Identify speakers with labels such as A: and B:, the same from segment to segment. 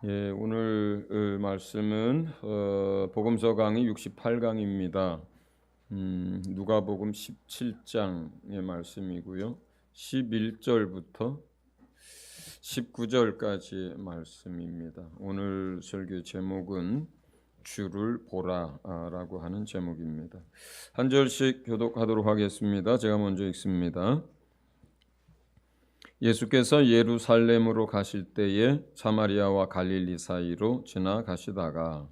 A: 예, 오늘 말씀은 복음서 강의 68강입니다. 누가복음 17장의 말씀이고요. 11절부터 19절까지 말씀입니다. 오늘 설교 제목은 주를 보라라고 하는 제목입니다. 한 절씩 교독하도록 하겠습니다. 제가 먼저 읽습니다. 예수께서 예루살렘으로 가실 때에 사마리아와 갈릴리 사이로 지나가시다가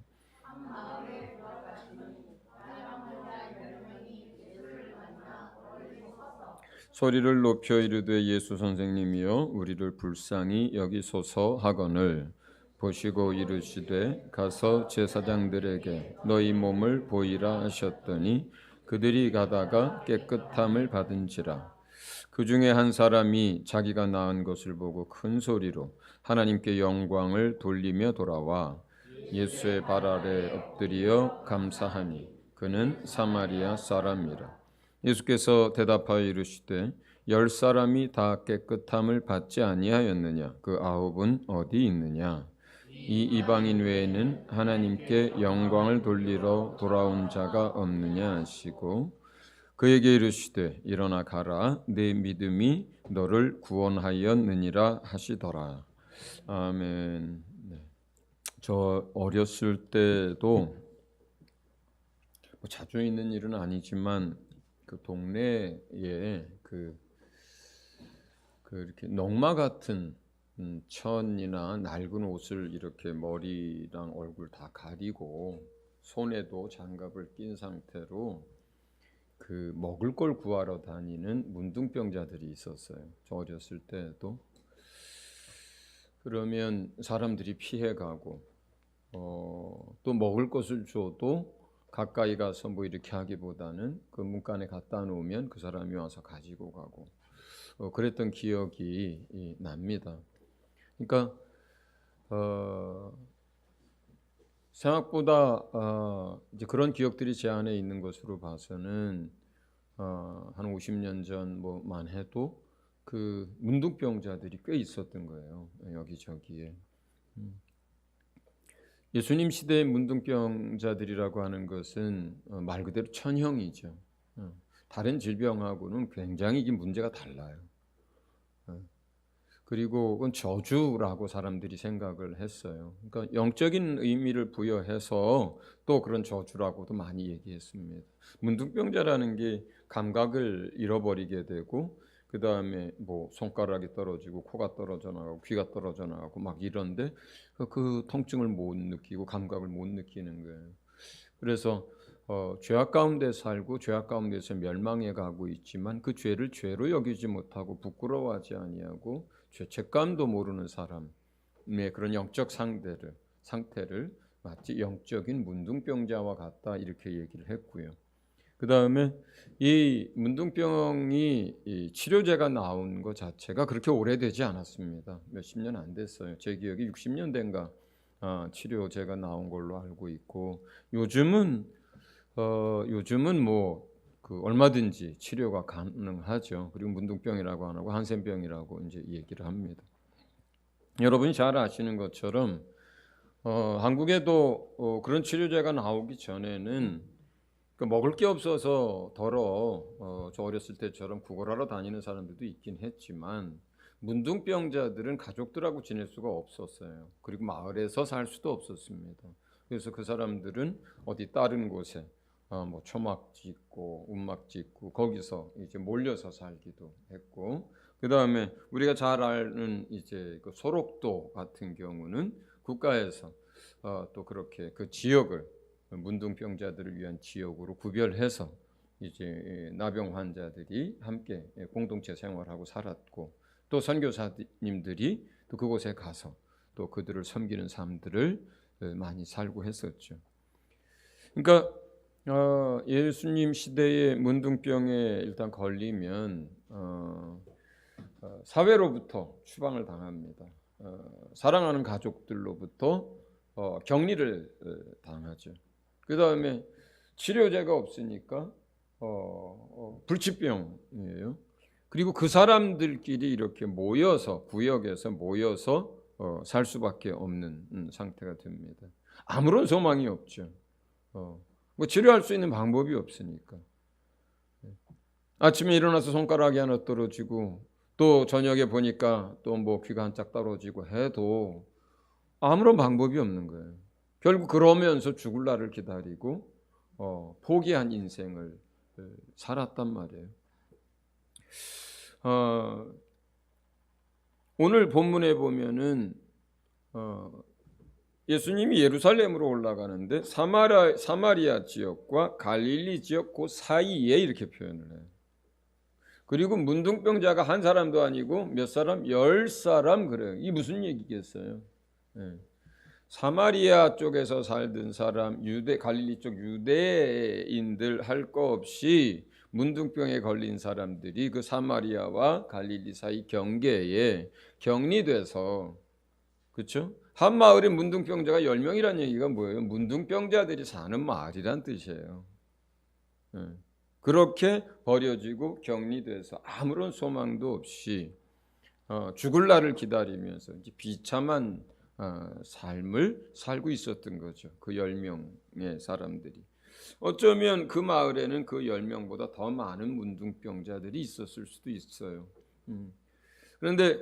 A: 소리를 높여 이르되 예수 선생님이여 우리를 불쌍히 여기소서 하거늘 보시고 이르시되 가서 제사장들에게 너희 몸을 보이라 하셨더니 그들이 가다가 깨끗함을 받은지라. 그 중에 한 사람이 자기가 낳은 것을 보고 큰 소리로 하나님께 영광을 돌리며 돌아와 예수의 발 아래 엎드려 감사하니 그는 사마리아 사람이라. 예수께서 대답하여 이르시되 10사람이 다 깨끗함을 받지 아니하였느냐? 그 9은 어디 있느냐? 이 이방인 외에는 하나님께 영광을 돌리러 돌아온 자가 없느냐 하시고 그에게 이르시되 일어나 가라 내 믿음이 너를 구원하였느니라 하시더라. 아멘. 네. 저 어렸을 때도 자주 있는 일은 아니지만 그 동네에 이렇게 넝마 같은 천이나 낡은 옷을 이렇게 머리랑 얼굴 다 가리고 손에도 장갑을 낀 상태로 그 먹을 걸 구하러 다니는 문둥병자들이 있었어요. 저 어렸을 때도. 그러면 사람들이 피해가고 또 먹을 것을 줘도 가까이 가서 뭐 이렇게 하기보다는 그 문간에 갖다 놓으면 그 사람이 와서 가지고 가고 그랬던 기억이 납니다. 그러니까 생각보다 이제 그런 기억들이 제 안에 있는 것으로 봐서는 한 50년 전만 해도 그 문둥병자들이 꽤 있었던 거예요. 여기저기에. 예수님 시대의 문둥병자들이라고 하는 것은 말 그대로 천형이죠. 다른 질병하고는 굉장히 이 문제가 달라요. 그리고 그건 저주라고 사람들이 생각을 했어요. 그러니까 영적인 의미를 부여해서 또 그런 저주라고도 많이 얘기했습니다. 문둥병자라는 게 감각을 잃어버리게 되고 그 다음에 뭐 손가락이 떨어지고 코가 떨어져 나가고 귀가 떨어져 나가고 막 이런데 그 통증을 못 느끼고 감각을 못 느끼는 거예요. 그래서 죄악 가운데 살고 죄악 가운데서 멸망해 가고 있지만 그 죄를 죄로 여기지 못하고 부끄러워하지 아니하고 죄책감도 모르는 사람의 그런 영적 상태를 마치 영적인 문둥병자와 같다 이렇게 얘기를 했고요. 그 다음에 이 문둥병이 이 치료제가 나온 것 자체가 그렇게 오래되지 않았습니다. 몇십 년 안 됐어요. 제 기억이 60년대인가 치료제가 나온 걸로 알고 있고 요즘은 뭐 그 얼마든지 치료가 가능하죠. 그리고 문둥병이라고 안 하고 한센병이라고 이제 얘기를 합니다. 여러분이 잘 아시는 것처럼 한국에도 그런 치료제가 나오기 전에는 먹을 게 없어서 저 어렸을 때처럼 구걸하러 다니는 사람들도 있긴 했지만 문둥병자들은 가족들하고 지낼 수가 없었어요. 그리고 마을에서 살 수도 없었습니다. 그래서 그 사람들은 어디 다른 곳에 뭐 초막 짓고 움막 짓고 거기서 이제 몰려서 살기도 했고 그 다음에 우리가 잘 아는 이제 그 소록도 같은 경우는 국가에서 또 그렇게 그 지역을 문둥병자들을 위한 지역으로 구별해서 이제 나병 환자들이 함께 공동체 생활하고 살았고 또 선교사님들이 또 그곳에 가서 또 그들을 섬기는 삶들을 많이 살고 했었죠. 그러니까 예수님 시대의 문둥병에 일단 걸리면 사회로부터 추방을 당합니다. 사랑하는 가족들로부터 격리를 당하죠. 그 다음에 치료제가 없으니까 불치병이에요. 그리고 그 사람들끼리 이렇게 모여서 구역에서 모여서 살 수밖에 없는 상태가 됩니다. 아무런 소망이 없죠. 뭐 치료할 수 있는 방법이 없으니까. 아침에 일어나서 손가락이 하나 떨어지고 또 저녁에 보니까 또 뭐 귀가 한 짝 떨어지고 해도 아무런 방법이 없는 거예요. 결국 그러면서 죽을 날을 기다리고 포기한 인생을 살았단 말이에요. 오늘 본문에 보면은 예수님이 예루살렘으로 올라가는데 사마리아 지역과 갈릴리 지역 그 사이에 이렇게 표현을 해요. 그리고 문둥병자가 한 사람도 아니고 몇 사람? 10사람 그래요. 이 무슨 얘기겠어요? 사마리아 쪽에서 살던 사람, 갈릴리 쪽 유대인들 할 거 없이 문둥병에 걸린 사람들이 그 사마리아와 갈릴리 사이 경계에 격리돼서, 그렇죠? 한 마을에 문둥병자가 10명이라는 얘기가 뭐예요? 문둥병자들이 사는 마을이란 뜻이에요. 그렇게 버려지고 격리돼서 아무런 소망도 없이 죽을 날을 기다리면서 비참한 삶을 살고 있었던 거죠. 그 10명의 사람들이. 어쩌면 그 마을에는 그 10명보다 더 많은 문둥병자들이 있었을 수도 있어요. 그런데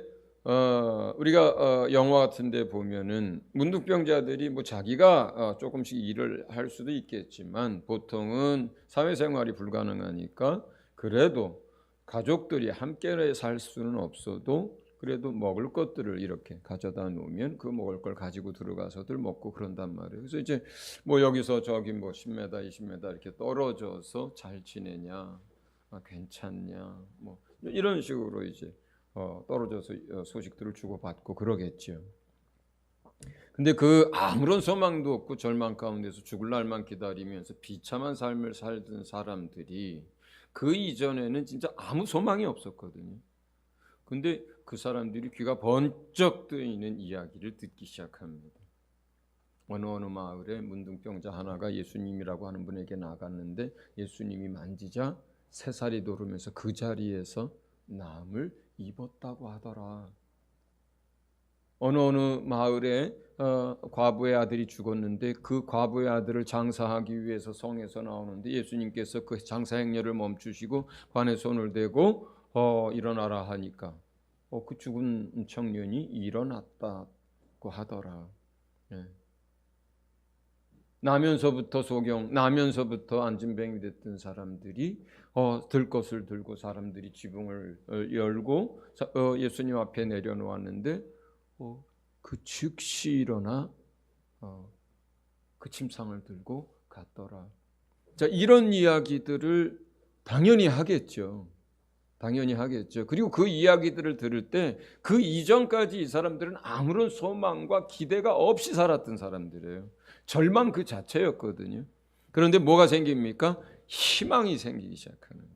A: 우리가 영화 같은 데 보면은 문둥병자들이 뭐 자기가 조금씩 일을 할 수도 있겠지만 보통은 사회생활이 불가능하니까 그래도 가족들이 함께 살 수는 없어도 그래도 먹을 것들을 이렇게 가져다 놓으면 그 먹을 걸 가지고 들어가서들 먹고 그런단 말이에요. 그래서 이제 뭐 여기서 저기 뭐 10m, 20m 이렇게 떨어져서 잘 지내냐, 괜찮냐, 뭐 이런 식으로 이제 떨어져서 소식들을 주고받고 그러겠죠. 근데 그 아무런 소망도 없고 절망 가운데서 죽을 날만 기다리면서 비참한 삶을 살던 사람들이 그 이전에는 진짜 아무 소망이 없었거든요. 근데 그 사람들이 귀가 번쩍 뜨이는 이야기를 듣기 시작합니다. 어느 마을에 문둥병자 하나가 예수님이라고 하는 분에게 나갔는데 예수님이 만지자 3살이 돌으면서 그 자리에서 나음을 입었다고 하더라. 어느 마을에 과부의 아들이 죽었는데 그 과부의 아들을 장사하기 위해서 성에서 나오는데 예수님께서 그 장사 행렬을 멈추시고 관에 손을 대고 일어나라 하니까 그 죽은 청년이 일어났다고 하더라. 나면서부터 안진뱅이 됐던 사람들이 들 것을 들고 사람들이 지붕을 열고 예수님 앞에 내려놓았는데 그 즉시 일어나 그 침상을 들고 갔더라. 자, 이런 이야기들을 당연히 하겠죠. 그리고 그 이야기들을 들을 때 그 이전까지 이 사람들은 아무런 소망과 기대가 없이 살았던 사람들이에요. 절망 그 자체였거든요. 그런데 뭐가 생깁니까? 희망이 생기기 시작하는 거예요.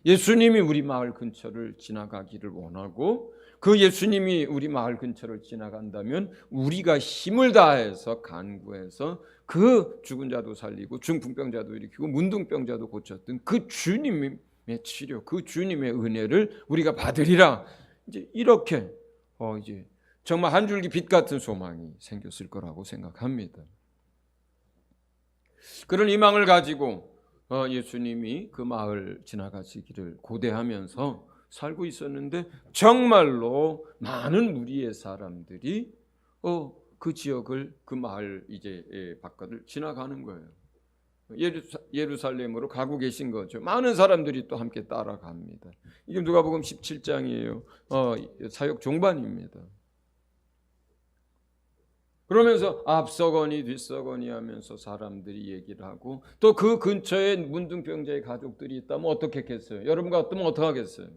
A: 예수님이 우리 마을 근처를 지나가기를 원하고 그 예수님이 우리 마을 근처를 지나간다면 우리가 힘을 다해서 간구해서 그 죽은 자도 살리고 중풍병자도 일으키고 문둥병자도 고쳤던 그 주님의 치료, 그 주님의 은혜를 우리가 받으리라. 이제 이렇게 이제 정말 한 줄기 빛 같은 소망이 생겼을 거라고 생각합니다. 그런 희망을 가지고 예수님이 그 마을 지나가시기를 고대하면서 살고 있었는데 정말로 많은 무리의 사람들이 그 지역을 그 마을 이제 바깥을 지나가는 거예요. 예루살렘으로 가고 계신 거죠. 많은 사람들이 또 함께 따라갑니다. 이게 누가복음 17장이에요. 사역 종반입니다. 그러면서 앞서거니 뒤서거니 하면서 사람들이 얘기를 하고 또 그 근처에 문둥병자의 가족들이 있다면 어떻게 했겠어요? 여러분 같으면 어떻게 하겠어요?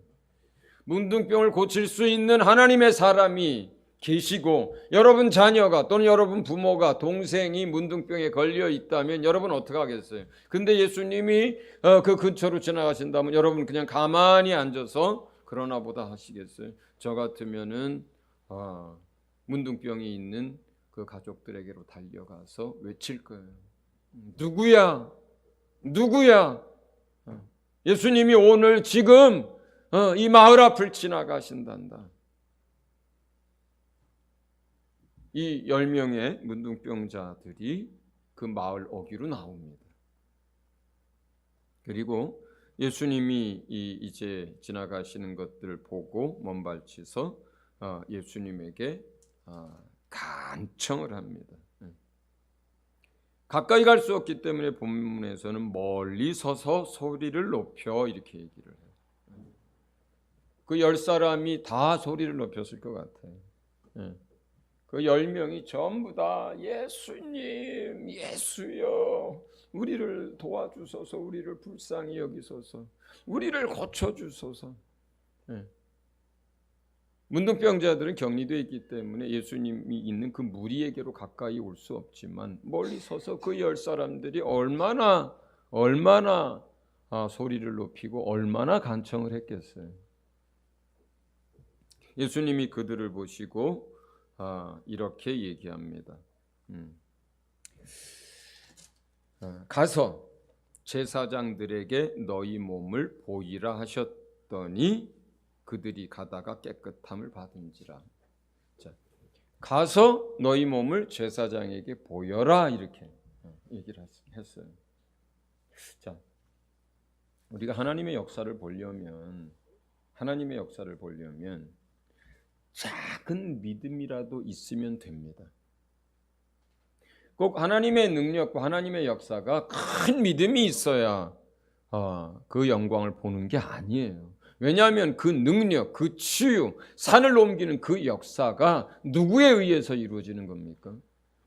A: 문둥병을 고칠 수 있는 하나님의 사람이 계시고 여러분 자녀가 또는 여러분 부모가 동생이 문둥병에 걸려 있다면 여러분 어떻게 하겠어요? 근데 예수님이 그 근처로 지나가신다면 여러분 그냥 가만히 앉아서 그러나 보다 하시겠어요? 저 같으면은 문둥병이 있는 그 가족들에게로 달려가서 외칠 거예요. 누구야? 예수님이 오늘 지금 이 마을 앞을 지나가신단다. 이 10명의 문둥병자들이 그 마을 어귀로 나옵니다. 그리고 예수님이 이제 지나가시는 것들을 보고 먼발치서 예수님에게 간청을 합니다. 가까이 갈 수 없기 때문에 본문에서는 멀리 서서 소리를 높여 이렇게 얘기를 해요. 그 10사람이 다 소리를 높였을 것 같아요. 그 10명이 전부 다 예수님, 예수여, 우리를 도와주소서, 우리를 불쌍히 여기소서, 우리를 고쳐주소서. 문둥병자들은 격리되어 있기 때문에 예수님이 있는 그 무리에게로 가까이 올 수 없지만 멀리 서서 그 10사람들이 얼마나 소리를 높이고 얼마나 간청을 했겠어요. 예수님이 그들을 보시고 이렇게 얘기합니다. 가서 제사장들에게 너희 몸을 보이라 하셨더니 그들이 가다가 깨끗함을 받은지라. 자, 가서 너희 몸을 제사장에게 보여라 이렇게 얘기를 했어요. 자, 우리가 하나님의 역사를 보려면 작은 믿음이라도 있으면 됩니다. 꼭 하나님의 능력과 하나님의 역사가 큰 믿음이 있어야 그 영광을 보는 게 아니에요. 왜냐하면 그 능력, 그 치유, 산을 옮기는 그 역사가 누구에 의해서 이루어지는 겁니까?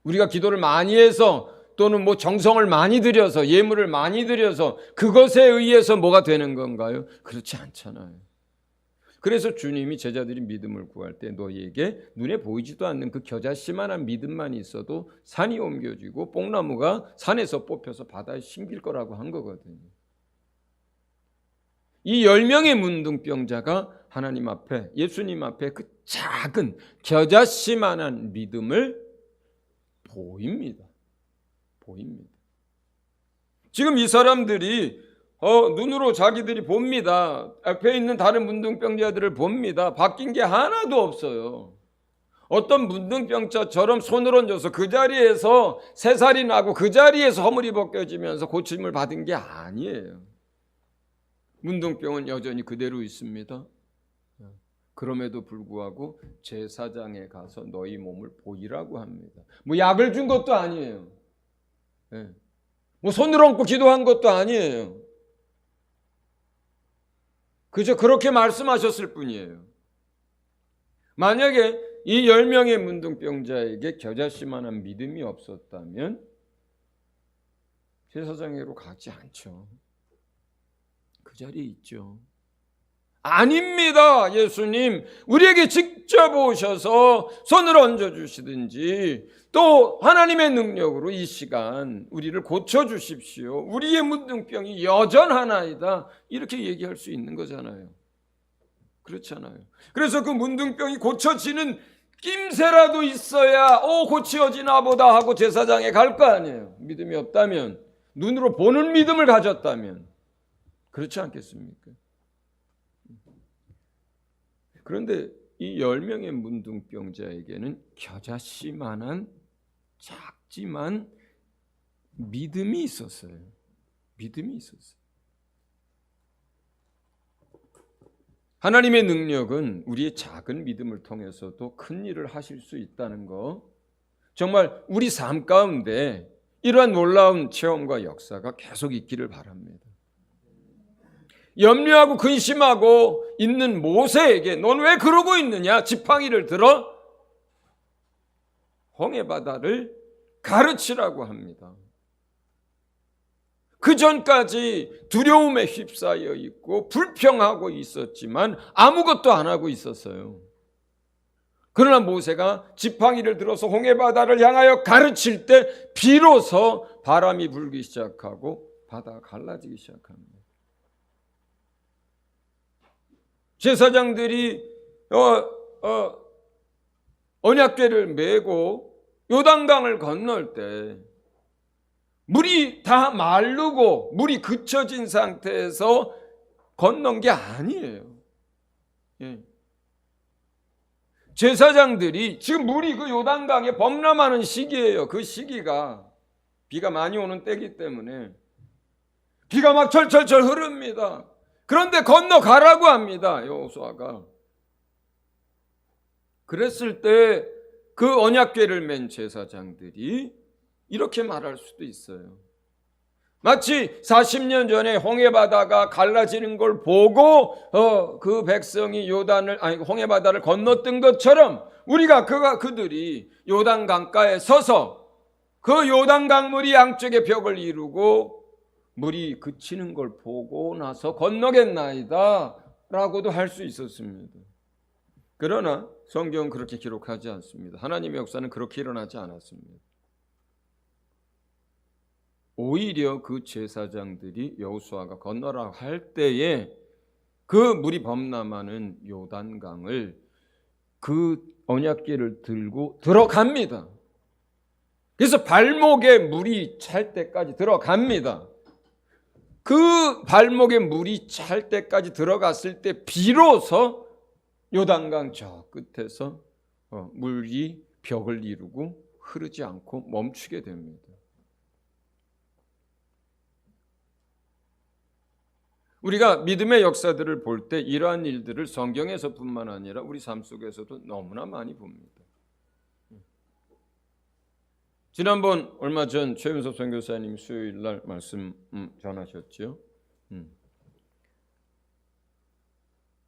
A: 우리가 기도를 많이 해서 또는 뭐 정성을 많이 들여서 예물을 많이 들여서 그것에 의해서 뭐가 되는 건가요? 그렇지 않잖아요. 그래서 주님이 제자들이 믿음을 구할 때 너희에게 눈에 보이지도 않는 그 겨자씨만한 믿음만 있어도 산이 옮겨지고 뽕나무가 산에서 뽑혀서 바다에 심길 거라고 한 거거든요. 이 10명의 문둥병자가 하나님 앞에, 예수님 앞에 그 작은 겨자씨만한 믿음을 보입니다. 지금 이 사람들이 눈으로 자기들이 봅니다. 앞에 있는 다른 문둥병자들을 봅니다. 바뀐 게 하나도 없어요. 어떤 문둥병자처럼 손을 얹어서 그 자리에서 새살이 나고 그 자리에서 허물이 벗겨지면서 고침을 받은 게 아니에요. 문둥병은 여전히 그대로 있습니다. 그럼에도 불구하고 제사장에 가서 너희 몸을 보이라고 합니다. 뭐 약을 준 것도 아니에요. 뭐 손을 얹고 기도한 것도 아니에요. 그저 그렇게 말씀하셨을 뿐이에요. 만약에 이 10명의 문둥병자에게 겨자씨만한 믿음이 없었다면 제사장에게로 가지 않죠. 그 자리에 있죠. 아닙니다. 예수님, 우리에게 직접 오셔서 손을 얹어주시든지 또 하나님의 능력으로 이 시간 우리를 고쳐주십시오. 우리의 문둥병이 여전하나이다. 이렇게 얘기할 수 있는 거잖아요. 그렇잖아요. 그래서 그 문둥병이 고쳐지는 낌새라도 있어야 고쳐지나 보다 하고 제사장에 갈 거 아니에요. 믿음이 없다면, 눈으로 보는 믿음을 가졌다면. 그렇지 않겠습니까? 그런데 이 10명의 문둥병자에게는 겨자씨만한 작지만 믿음이 있었어요. 하나님의 능력은 우리의 작은 믿음을 통해서도 큰 일을 하실 수 있다는 거, 정말 우리 삶 가운데 이러한 놀라운 체험과 역사가 계속 있기를 바랍니다. 염려하고 근심하고 있는 모세에게 넌 왜 그러고 있느냐? 지팡이를 들어 홍해바다를 가르치라고 합니다. 그 전까지 두려움에 휩싸여 있고 불평하고 있었지만 아무것도 안 하고 있었어요. 그러나 모세가 지팡이를 들어서 홍해바다를 향하여 가르칠 때 비로소 바람이 불기 시작하고 바다가 갈라지기 시작합니다. 제사장들이 언약궤를 메고 요단강을 건널 때 물이 다 마르고 물이 그쳐진 상태에서 건넌 게 아니에요. 제사장들이 지금 물이 그 요단강에 범람하는 시기예요. 그 시기가 비가 많이 오는 때이기 때문에 비가 막 철철철 흐릅니다. 그런데 건너가라고 합니다. 여호수아가. 그랬을 때 그 언약궤를 맨 제사장들이 이렇게 말할 수도 있어요. 마치 40년 전에 홍해바다가 갈라지는 걸 보고 그 백성이 홍해바다를 건넜던 것처럼 우리가 그들이 요단 강가에 서서 그 요단 강물이 양쪽의 벽을 이루고 물이 그치는 걸 보고 나서 건너겠나이다 라고도 할 수 있었습니다. 그러나 성경은 그렇게 기록하지 않습니다. 하나님의 역사는 그렇게 일어나지 않았습니다. 오히려 그 제사장들이 여호수아가 건너라 할 때에 그 물이 범람하는 요단강을 그 언약궤를 들고 들어갑니다. 그래서 발목에 물이 찰 때까지 들어갑니다. 그 발목에 물이 찰 때까지 들어갔을 때 비로소 요단강 저 끝에서 물이 벽을 이루고 흐르지 않고 멈추게 됩니다. 우리가 믿음의 역사들을 볼 때 이러한 일들을 성경에서뿐만 아니라 우리 삶 속에서도 너무나 많이 봅니다. 지난번 얼마 전 최윤섭 선교사님 수요일 날 말씀 전하셨죠.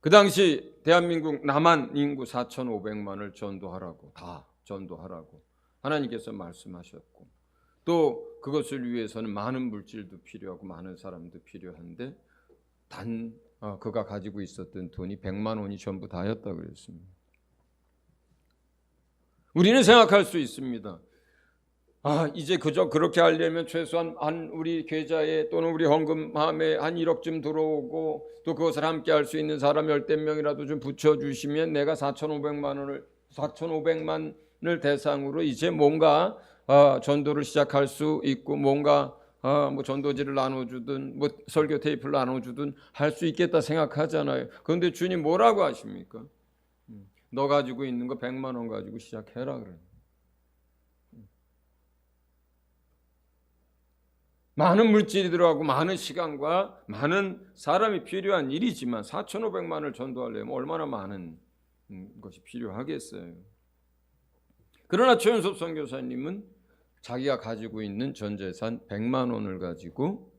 A: 그 당시 대한민국 남한 인구 4,500만을 전도하라고 다 전도하라고 하나님께서 말씀하셨고 또 그것을 위해서는 많은 물질도 필요하고 많은 사람도 필요한데 그가 가지고 있었던 돈이 100만 원이 전부 다였다 그랬습니다. 우리는 생각할 수 있습니다. 이제 그저 그렇게 하려면 최소한 우리 계좌에 또는 우리 헌금함에 한 1억쯤 들어오고 또 그것을 함께 할 수 있는 사람 10명이라도 좀 붙여주시면 내가 4,500만을 대상으로 이제 뭔가 전도를 시작할 수 있고 뭔가 뭐 전도지를 나눠주든 뭐 설교 테이프를 나눠주든 할 수 있겠다 생각하잖아요. 그런데 주님 뭐라고 하십니까? 너 가지고 있는 거 100만 원 가지고 시작해라 그래요. 많은 물질이 들어가고 많은 시간과 많은 사람이 필요한 일이지만 4,500만을 전도하려면 얼마나 많은 것이 필요하겠어요. 그러나 최윤섭 선교사님은 자기가 가지고 있는 전 재산 100만 원을 가지고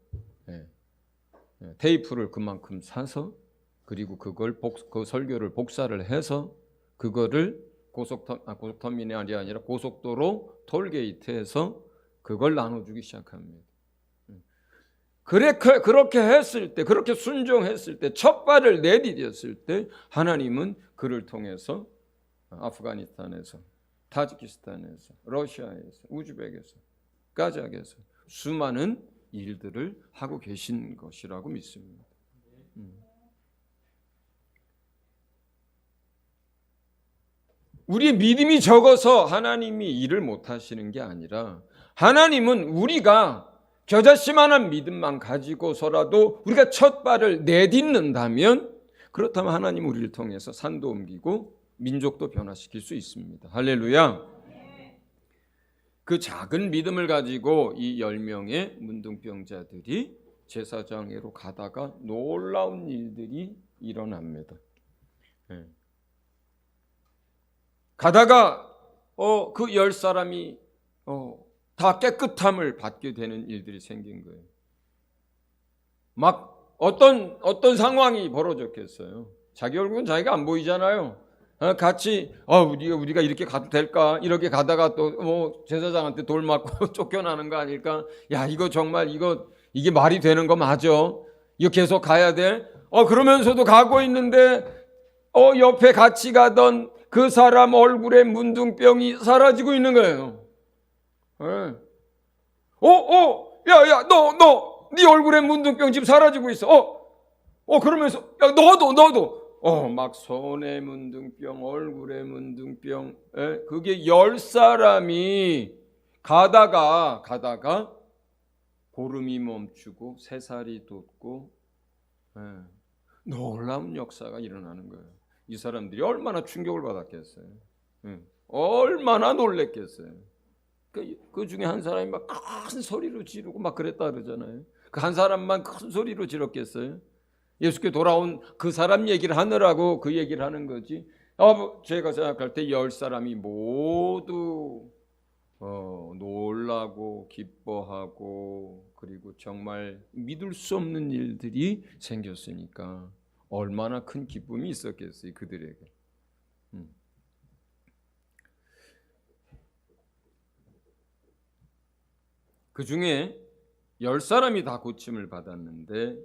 A: 테이프를 그만큼 사서 그리고 그 설교를 복사를 해서 그거를 고속터미널이 아니라 고속도로 톨게이트에서 그걸 나눠주기 시작합니다. 그렇게 했을 때, 그렇게 순종했을 때, 첫 발을 내디뎠을 때 하나님은 그를 통해서 아프가니스탄에서, 타지키스탄에서, 러시아에서, 우즈벡에서, 카자흐에서 수많은 일들을 하고 계신 것이라고 믿습니다. 우리의 믿음이 적어서 하나님이 일을 못하시는 게 아니라 하나님은 우리가 겨자씨만한 믿음만 가지고서라도 우리가 첫 발을 내딛는다면 그렇다면 하나님은 우리를 통해서 산도 옮기고 민족도 변화시킬 수 있습니다. 할렐루야. 그 작은 믿음을 가지고 이 10명의 문둥병자들이 제사장으로 가다가 놀라운 일들이 일어납니다. 가다가 그 10사람이 다 깨끗함을 받게 되는 일들이 생긴 거예요. 막 어떤 상황이 벌어졌겠어요. 자기 얼굴은 자기가 안 보이잖아요. 같이 우리가 이렇게 가도 될까? 이렇게 가다가 또 제사장한테 돌 맞고 쫓겨나는 거 아닐까? 야, 이거 정말 이게 말이 되는 거 맞아? 이거 계속 가야 돼? 그러면서도 가고 있는데 옆에 같이 가던 그 사람 얼굴에 문둥병이 사라지고 있는 거예요. 야, 네 얼굴에 문둥병 지금 사라지고 있어. 그러면서, 야, 너도. 막 손에 문둥병, 얼굴에 문둥병, 그게 10사람이 가다가 고름이 멈추고 새살이 돋고, 놀라운 역사가 일어나는 거예요. 이 사람들이 얼마나 충격을 받았겠어요. 얼마나 놀랬겠어요. 그 중에 한 사람이 막 큰 소리로 지르고 막 그랬다 그러잖아요. 그 한 사람만 큰 소리로 지렀겠어요? 예수께 돌아온 그 사람 얘기를 하느라고 그 얘기를 하는 거지. 제가 생각할 때 10사람이 모두 놀라고 기뻐하고 그리고 정말 믿을 수 없는 일들이 생겼으니까 얼마나 큰 기쁨이 있었겠어요, 그들에게. 그 중에 10사람이 다 고침을 받았는데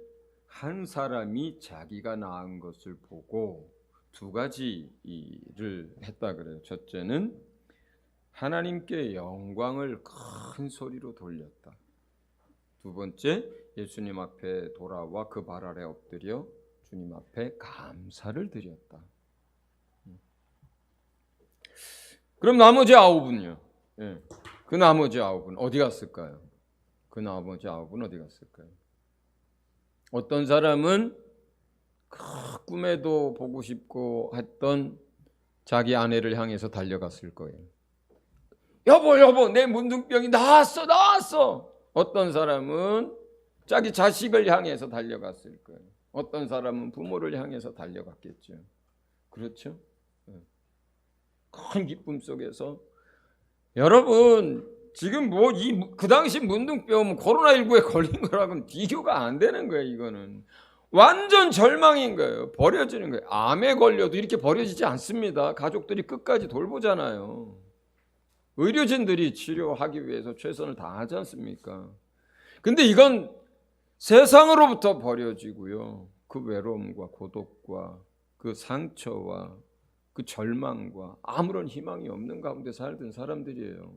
A: 한 사람이 자기가 나은 것을 보고 두 가지 일을 했다 그래요. 첫째는 하나님께 영광을 큰 소리로 돌렸다. 두 번째, 예수님 앞에 돌아와 그 발 아래 엎드려 주님 앞에 감사를 드렸다. 그럼 나머지 9은요? 그 나머지 9은 어디 갔을까요? 그 나머지 9은 어디 갔을까요? 어떤 사람은 꿈에도 보고 싶고 했던 자기 아내를 향해서 달려갔을 거예요. 여보, 내 문둥병이 나았어. 어떤 사람은 자기 자식을 향해서 달려갔을 거예요. 어떤 사람은 부모를 향해서 달려갔겠죠. 그렇죠? 큰 기쁨 속에서 여러분 지금 그 당시 문둥병은 코로나19에 걸린 거랑은 비교가 안 되는 거예요. 이거는 완전 절망인 거예요. 버려지는 거예요. 암에 걸려도 이렇게 버려지지 않습니다. 가족들이 끝까지 돌보잖아요. 의료진들이 치료하기 위해서 최선을 다하지 않습니까? 근데 이건 세상으로부터 버려지고요. 그 외로움과 고독과 그 상처와 그 절망과 아무런 희망이 없는 가운데 살던 사람들이에요.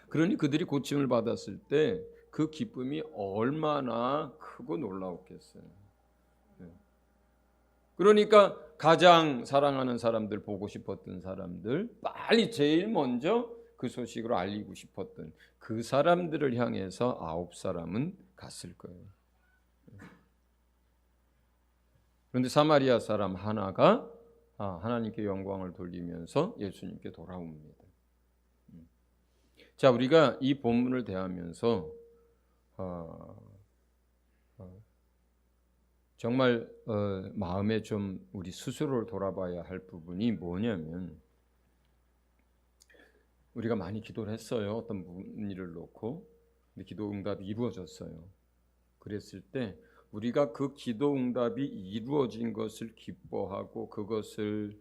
A: 그러니 그들이 고침을 받았을 때 그 기쁨이 얼마나 크고 놀라웠겠어요. 그러니까 가장 사랑하는 사람들, 보고 싶었던 사람들, 빨리 제일 먼저 그 소식으로 알리고 싶었던 그 사람들을 향해서 9사람은 갔을 거예요. 그런데 사마리아 사람 하나가 하나님께 영광을 돌리면서 예수님께 돌아옵니다. 자, 우리가 이 본문을 대하면서 정말 마음에 좀 우리 스스로를 돌아봐야 할 부분이 뭐냐면, 우리가 많이 기도를 했어요. 어떤 일을 놓고. 근데 기도 응답이 이루어졌어요. 그랬을 때 우리가 그 기도 응답이 이루어진 것을 기뻐하고 그것을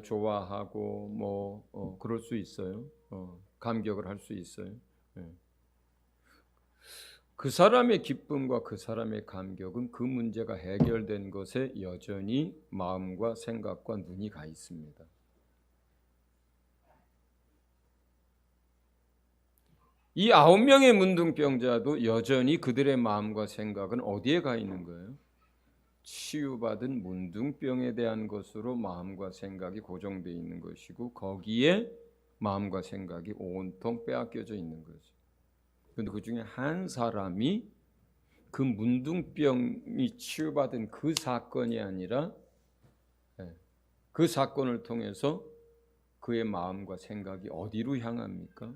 A: 좋아하고 그럴 수 있어요. 감격을 할 수 있어요. 그 사람의 기쁨과 그 사람의 감격은 그 문제가 해결된 것에 여전히 마음과 생각과 눈이 가 있습니다. 이 9명의 문둥병자도 여전히 그들의 마음과 생각은 어디에 가 있는 거예요? 치유받은 문둥병에 대한 것으로 마음과 생각이 고정되어 있는 것이고 거기에 마음과 생각이 온통 빼앗겨져 있는 거죠. 그런데 그 중에 한 사람이 그 문둥병이 치유받은 그 사건이 아니라 그 사건을 통해서 그의 마음과 생각이 어디로 향합니까?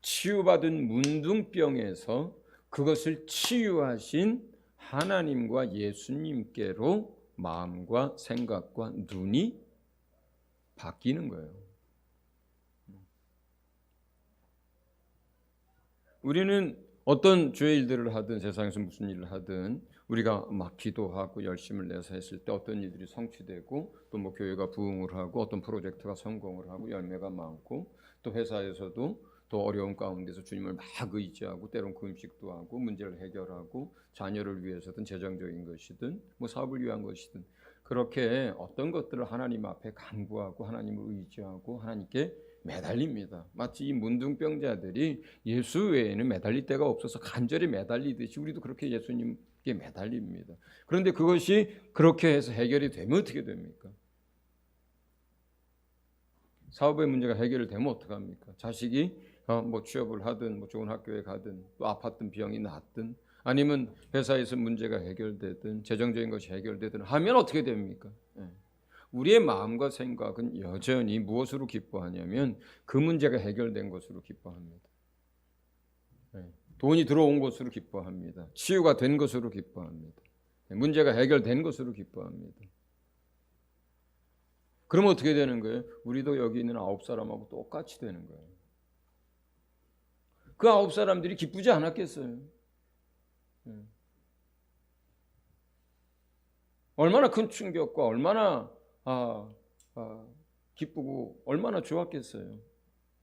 A: 치유받은 문둥병에서 그것을 치유하신 하나님과 예수님께로 마음과 생각과 눈이 바뀌는 거예요. 우리는 어떤 죄의 일들을 하든 세상에서 무슨 일을 하든 우리가 막 기도하고 열심을 내서 했을 때 어떤 일들이 성취되고 또 교회가 부흥을 하고 어떤 프로젝트가 성공을 하고 열매가 많고 또 회사에서도 또 어려운 가운데서 주님을 막 의지하고 때론 금식도 하고 문제를 해결하고 자녀를 위해서든 재정적인 것이든 사업을 위한 것이든 그렇게 어떤 것들을 하나님 앞에 간구하고 하나님을 의지하고 하나님께 매달립니다. 마치 이 문둥병자들이 예수 외에는 매달릴 데가 없어서 간절히 매달리듯이 우리도 그렇게 예수님께 매달립니다. 그런데 그것이 그렇게 해서 해결이 되면 어떻게 됩니까? 사업의 문제가 해결이 되면 어떡합니까? 자식이 취업을 하든 좋은 학교에 가든 또 아팠던 병이 낫든 아니면 회사에서 문제가 해결되든 재정적인 것이 해결되든 하면 어떻게 됩니까? 예. 우리의 마음과 생각은 여전히 무엇으로 기뻐하냐면 그 문제가 해결된 것으로 기뻐합니다. 예. 돈이 들어온 것으로 기뻐합니다. 치유가 된 것으로 기뻐합니다. 예. 문제가 해결된 것으로 기뻐합니다. 그러면 어떻게 되는 거예요? 우리도 여기 있는 9사람하고 똑같이 되는 거예요. 그 9사람들이 기쁘지 않았겠어요? 얼마나 큰 충격과 얼마나 기쁘고 얼마나 좋았겠어요.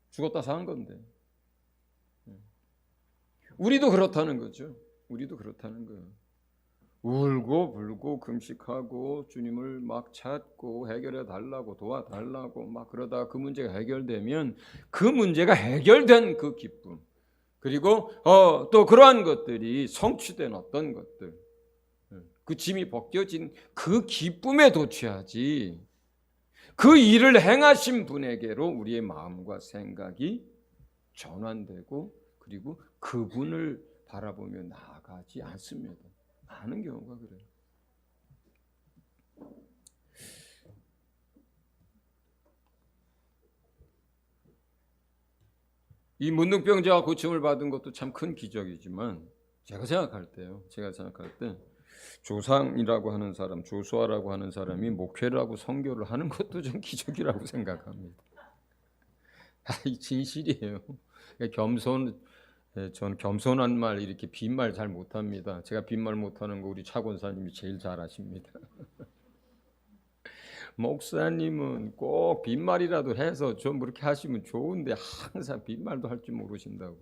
A: 죽었다 산 건데. 우리도 그렇다는 거죠. 우리도 그렇다는 거예요. 울고 불고 금식하고 주님을 막 찾고 해결해 달라고 도와달라고 막 그러다가 그 문제가 해결되면 그 문제가 해결된 그 기쁨, 그리고 또 그러한 것들이 성취된 어떤 것들, 그 짐이 벗겨진 그 기쁨에 도취하지, 그 일을 행하신 분에게로 우리의 마음과 생각이 전환되고 그리고 그분을 바라보며 나아가지 않습니다. 많은 경우가 그래요. 이 문둥병자가 고침을 받은 것도 참 큰 기적이지만 제가 생각할 때 조상이라고 하는 사람, 조수아라고 하는 사람이 목회를 하고 선교를 하는 것도 좀 기적이라고 생각합니다. 이 진실이에요. 전 겸손한 말, 이렇게 빈말 잘 못합니다. 제가 빈말 못하는 거 우리 차 권사님이 제일 잘 아십니다. 목사님은 꼭 빈말이라도 해서 좀 그렇게 하시면 좋은데 항상 빈말도 할 줄 모르신다고.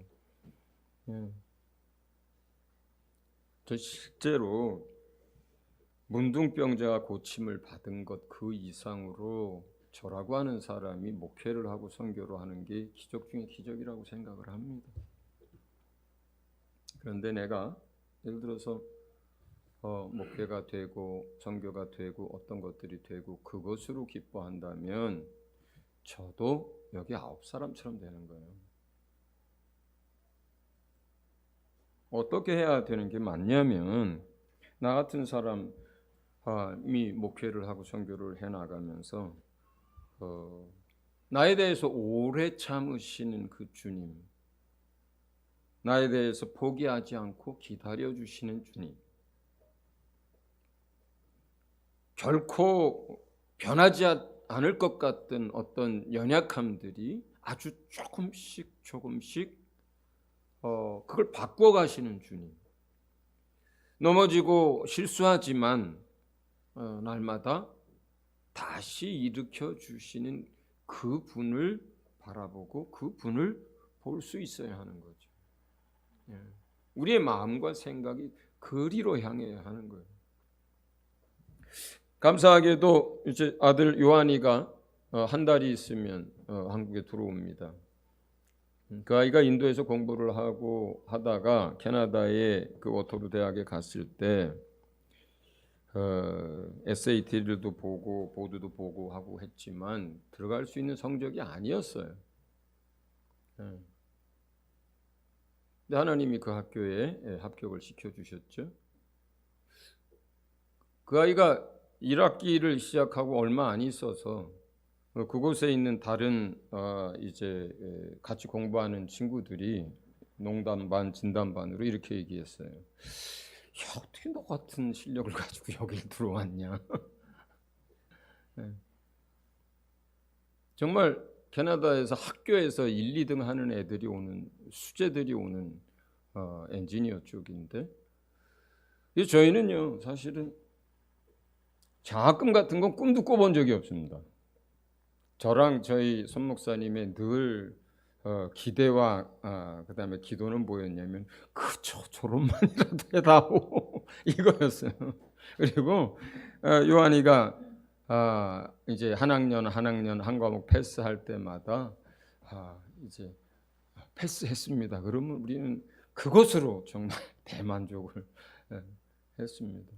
A: 저 실제로 문둥병자가 고침을 받은 것 그 이상으로 저라고 하는 사람이 목회를 하고 선교를 하는 게 기적 중에 기적이라고 생각을 합니다. 그런데 내가 예를 들어서 목회가 되고 선교가 되고 어떤 것들이 되고 그것으로 기뻐한다면 저도 여기 9사람처럼 되는 거예요. 어떻게 해야 되는 게 맞냐면, 나 같은 사람이 목회를 하고 선교를 해나가면서 나에 대해서 오래 참으시는 그 주님, 나에 대해서 포기하지 않고 기다려주시는 주님, 결코 변하지 않을 것 같던 어떤 연약함들이 아주 조금씩 그걸 바꿔가시는 주님, 넘어지고 실수하지만 날마다 다시 일으켜 주시는 그 분을 바라보고 그 분을 볼 수 있어야 하는 거죠. 우리의 마음과 생각이 그리로 향해야 하는 거예요. 감사하게도 이제 아들 요한이가 한 달이 있으면 한국에 들어옵니다. 그 아이가 인도에서 공부를 하고 하다가 캐나다의 그 오토루 대학에 갔을 때 SAT도 보고 보드도 보고 하고 했지만 들어갈 수 있는 성적이 아니었어요. 근데 하나님이 그 학교에 합격을 시켜주셨죠. 그 아이가 1학기를 시작하고 얼마 안 있어서 그곳에 있는 다른 이제 같이 공부하는 친구들이 농담반 진담반으로 이렇게 얘기했어요. 야, 어떻게 너 같은 실력을 가지고 여기를 들어왔냐. 정말 캐나다에서 학교에서 1, 2등 하는 애들이 오는, 수재들이 오는 엔지니어 쪽인데, 저희는요 사실은 장학금 같은 건 꿈도 꿔본 적이 없습니다. 저랑 저희 손 목사님의 늘 기대와 그다음에 기도는 뭐였냐면 그저 졸업만이라도 해다오 이거였어요. 그리고 요한이가 이제 한 학년 한 과목 패스할 때마다 이제 패스했습니다. 그러면 우리는 그것으로 정말 대만족을 했습니다.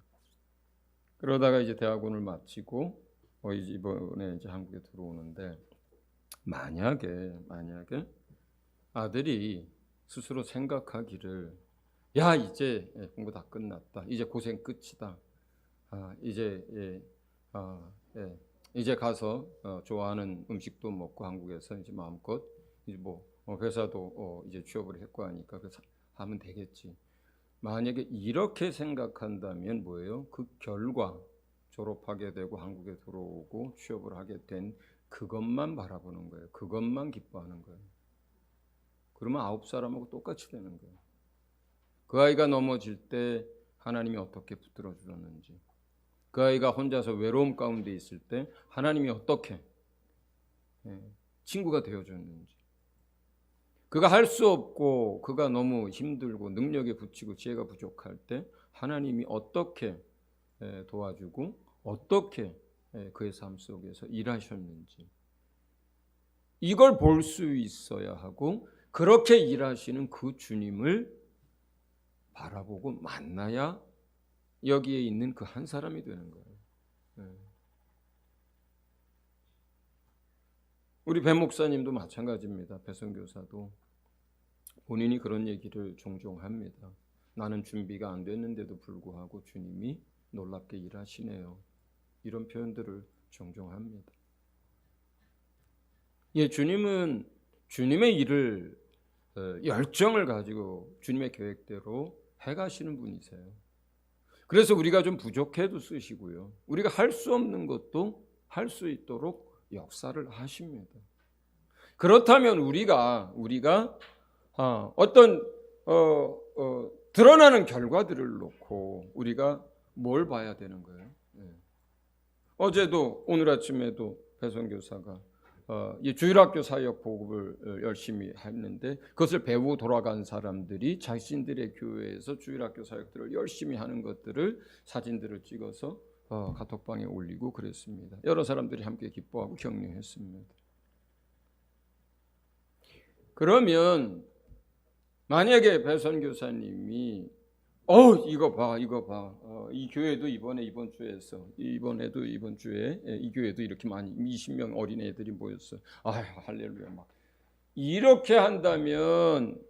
A: 그러다가 이제 대학원을 마치고 이번에 이제 한국에 들어오는데, 만약에 아들이 스스로 생각하기를 야 이제 공부 다 끝났다. 이제 고생 끝이다. 이제 이제 가서 좋아하는 음식도 먹고 한국에서 이제 마음껏 이제 뭐 회사도 이제 취업을 했고 하니까 하면 되겠지. 만약에 이렇게 생각한다면 뭐예요? 그 결과 졸업하게 되고 한국에 들어오고 취업을 하게 된 그것만 바라보는 거예요. 그것만 기뻐하는 거예요. 그러면 9사람하고 똑같이 되는 거예요. 그 아이가 넘어질 때 하나님이 어떻게 붙들어 주셨는지, 그 아이가 혼자서 외로움 가운데 있을 때 하나님이 어떻게 친구가 되어줬는지, 그가 할 수 없고 그가 너무 힘들고 능력에 부치고 지혜가 부족할 때 하나님이 어떻게 도와주고 어떻게 그의 삶 속에서 일하셨는지, 이걸 볼 수 있어야 하고, 그렇게 일하시는 그 주님을 바라보고 만나야 여기에 있는 그 한 사람이 되는 거예요. 우리 배 목사님도 마찬가지입니다. 배 선교사도 본인이 그런 얘기를 종종 합니다. 나는 준비가 안 됐는데도 불구하고 주님이 놀랍게 일하시네요. 이런 표현들을 종종 합니다. 주님은 주님의 일을 열정을 가지고 주님의 계획대로 해가시는 분이세요. 그래서 우리가 좀 부족해도 쓰시고요, 우리가 할 수 없는 것도 할 수 있도록 역사를 하십니다. 그렇다면 우리가 어떤 드러나는 결과들을 놓고 우리가 뭘 봐야 되는 거예요? 어제도 오늘 아침에도 배선교사가 주일학교 사역 보급을 열심히 했는데, 그것을 배우고 돌아간 사람들이 자신들의 교회에서 주일학교 사역들을 열심히 하는 것들을 사진들을 찍어서 카톡방에 올리고 그랬습니다. 여러 사람들이 함께 기뻐하고 격려했습니다. 그러면 만약에 배선교사님이 이거 봐 이 교회도 이번 주에서 이번에도 이번 주에 이 교회도 이렇게 많이 20명 어린애들이 모였어. 할렐루야 막 이렇게 한다면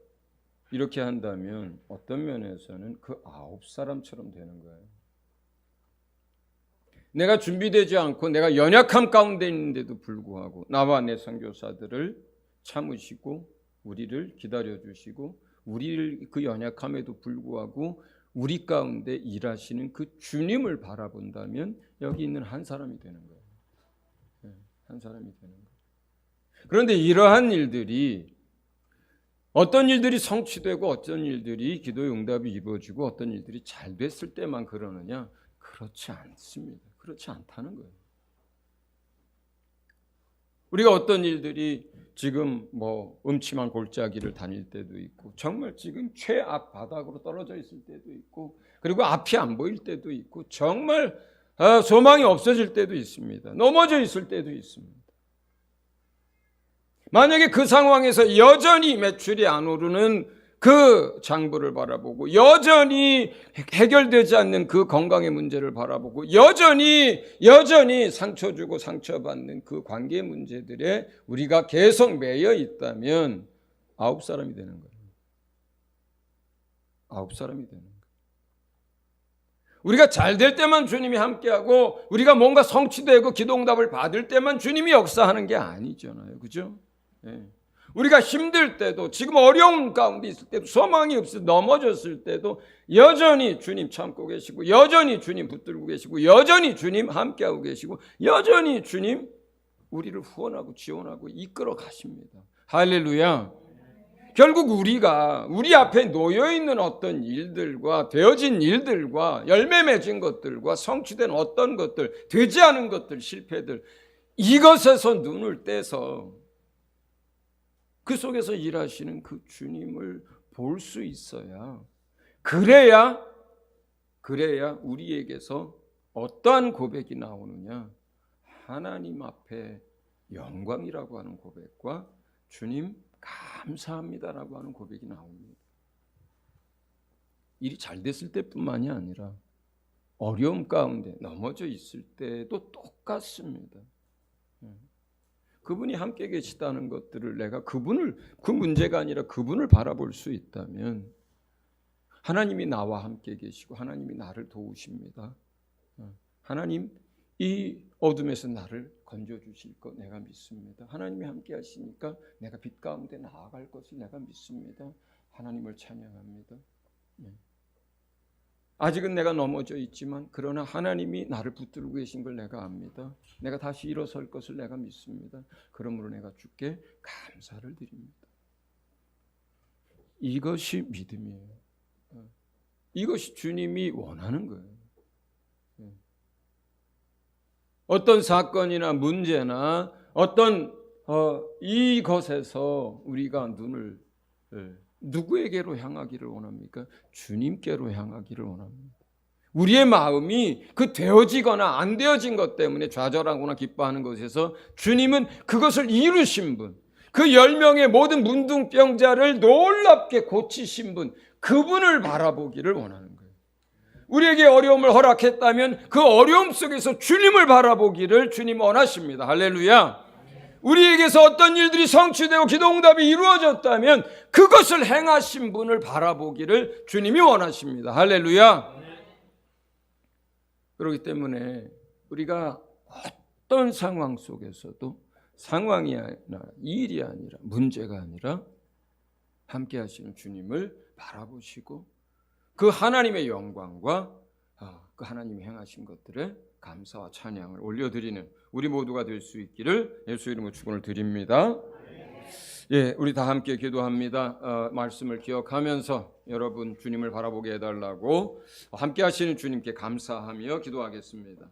A: 어떤 면에서는 그 9사람처럼 되는 거예요. 내가 준비되지 않고 내가 연약함 가운데 있는데도 불구하고 나와 내 선교사들을 참으시고 우리를 기다려주시고, 우리를 그 연약함에도 불구하고 우리 가운데 일하시는 그 주님을 바라본다면 여기 있는 한 사람이 되는 거예요. 한 사람이 되는 거예요. 그런데 이러한 일들이, 어떤 일들이 성취되고 어떤 일들이 기도의 응답이 이루어지고 어떤 일들이 잘 됐을 때만 그러느냐? 그렇지 않습니다. 그렇지 않다는 거예요. 우리가 어떤 일들이 지금 음침한 골짜기를 다닐 때도 있고, 정말 지금 최악 바닥으로 떨어져 있을 때도 있고, 그리고 앞이 안 보일 때도 있고, 정말 소망이 없어질 때도 있습니다. 넘어져 있을 때도 있습니다. 만약에 그 상황에서 여전히 매출이 안 오르는 그 장부를 바라보고, 여전히 해결되지 않는 그 건강의 문제를 바라보고, 여전히 상처 주고 상처받는 그 관계 문제들에 우리가 계속 매여 있다면 9사람이 되는 거예요. 9사람이 되는 거예요. 우리가 잘 될 때만 주님이 함께하고, 우리가 뭔가 성취되고 기도응답을 받을 때만 주님이 역사하는 게 아니잖아요. 그죠? 우리가 힘들 때도, 지금 어려움 가운데 있을 때도, 소망이 없어 넘어졌을 때도 여전히 주님 참고 계시고, 여전히 주님 붙들고 계시고, 여전히 주님 함께하고 계시고, 여전히 주님 우리를 후원하고 지원하고 이끌어 가십니다. 할렐루야. 결국 우리가 우리 앞에 놓여있는 어떤 일들과 되어진 일들과 열매 맺은 것들과 성취된 어떤 것들, 되지 않은 것들, 실패들, 이것에서 눈을 떼서 그 속에서 일하시는 그 주님을 볼 수 있어야, 그래야 우리에게서 어떠한 고백이 나오느냐? 하나님 앞에 영광이라고 하는 고백과 주님 감사합니다라고 하는 고백이 나옵니다. 일이 잘 됐을 때뿐만이 아니라 어려움 가운데 넘어져 있을 때도 똑같습니다. 그분이 함께 계시다는 것들을 내가 그 문제가 아니라 그분을 바라볼 수 있다면 하나님이 나와 함께 계시고 하나님이 나를 도우십니다. 하나님 이 어둠에서 나를 건져주실 것 내가 믿습니다. 하나님이 함께 하시니까 내가 빛 가운데 나아갈 것을 내가 믿습니다. 하나님을 찬양합니다. 아직은 내가 넘어져 있지만 그러나 하나님이 나를 붙들고 계신 걸 내가 압니다. 내가 다시 일어설 것을 내가 믿습니다. 그러므로 내가 주께 감사를 드립니다. 이것이 믿음이에요. 이것이 주님이 원하는 거예요. 어떤 사건이나 문제나 어떤 이것에서 우리가 눈을 누구에게로 향하기를 원합니까? 주님께로 향하기를 원합니다. 우리의 마음이 그 되어지거나 안 되어진 것 때문에 좌절하거나 기뻐하는 것에서 주님은 그것을 이루신 분, 그 10명의 모든 문둥병자를 놀랍게 고치신 분, 그분을 바라보기를 원하는 거예요. 우리에게 어려움을 허락했다면 그 어려움 속에서 주님을 바라보기를 주님 원하십니다. 할렐루야. 우리에게서 어떤 일들이 성취되고 기도응답이 이루어졌다면 그것을 행하신 분을 바라보기를 주님이 원하십니다. 할렐루야. 그렇기 때문에 우리가 어떤 상황 속에서도 상황이 아니라 일이 아니라 문제가 아니라 함께 하시는 주님을 바라보시고 그 하나님의 영광과 그 하나님이 행하신 것들에 감사와 찬양을 올려드리는 우리 모두가 될 수 있기를 예수 이름으로 축원을 드립니다. 예, 우리 다 함께 기도합니다. 말씀을 기억하면서 여러분 주님을 바라보게 해달라고 함께 하시는 주님께 감사하며 기도하겠습니다.